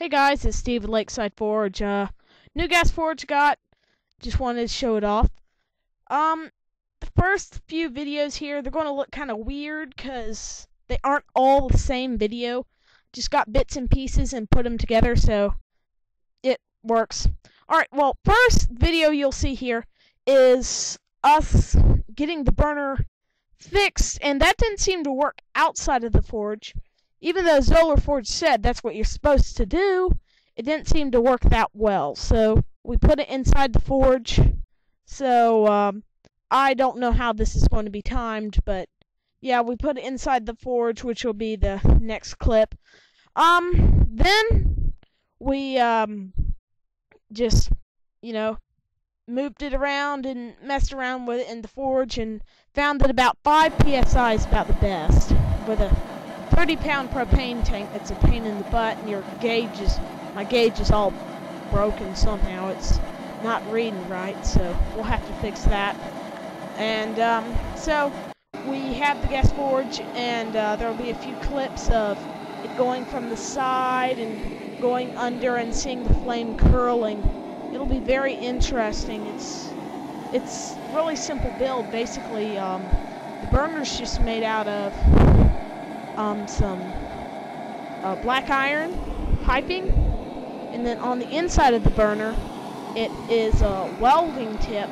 Hey guys, it's Steve at Lakesideforge. New gas forge got. Just wanted to show it off. The first few videos here, they're going to look kind of weird because they aren't all the same video. Just got bits and pieces and put them together, so it works. Alright, well, first video you'll see here is us getting the burner fixed, and that didn't seem to work outside of the forge. Even though Forge said that's what you're supposed to do, it didn't seem to work that well. So we put it inside the forge. So I don't know how this is going to be timed, but yeah, we put it inside the forge, which will be the next clip. Then we just, moved it around and messed around with it in the forge and found that about 5 psi is about the best with a 30-pound propane tank. That's a pain in the butt, and my gauge is all broken somehow. It's not reading right, so we'll have to fix that. And so we have the gas forge, and there will be a few clips of it going from the side and going under and seeing the flame curling. It'll be very interesting. It's really simple build. Basically, the burner's just made out of some black iron piping, and then on the inside of the burner it is a welding tip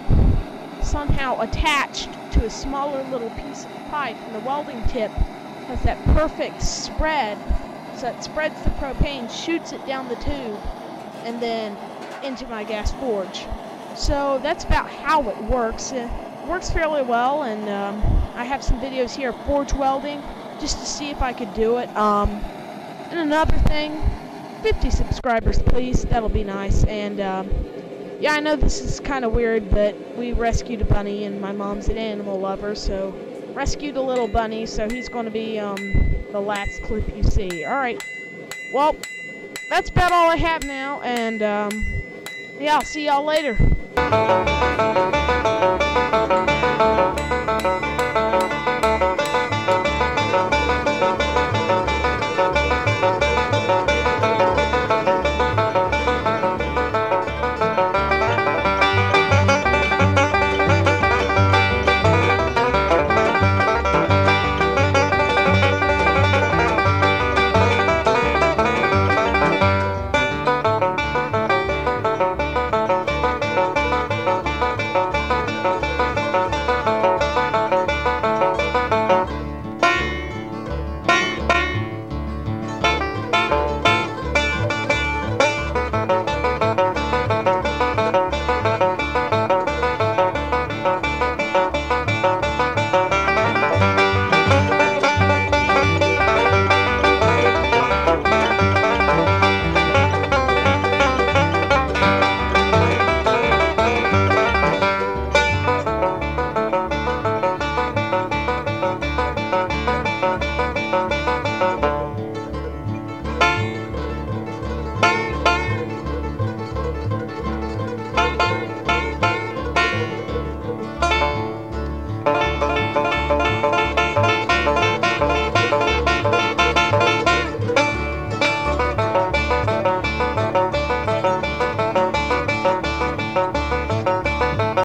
somehow attached to a smaller little piece of pipe, and the welding tip has that perfect spread, so it spreads the propane, shoots it down the tube, and then into my gas forge. So that's about how it works. It works fairly well, and I have some videos here of forge welding just to see if I could do it. And another thing, 50 subscribers please, that'll be nice. And yeah, I know this is kind of weird, but we rescued a bunny, and my mom's an animal lover, so rescued a little bunny, so he's going to be the last clip you see. Alright, well, that's about all I have now, and yeah, I'll see y'all later.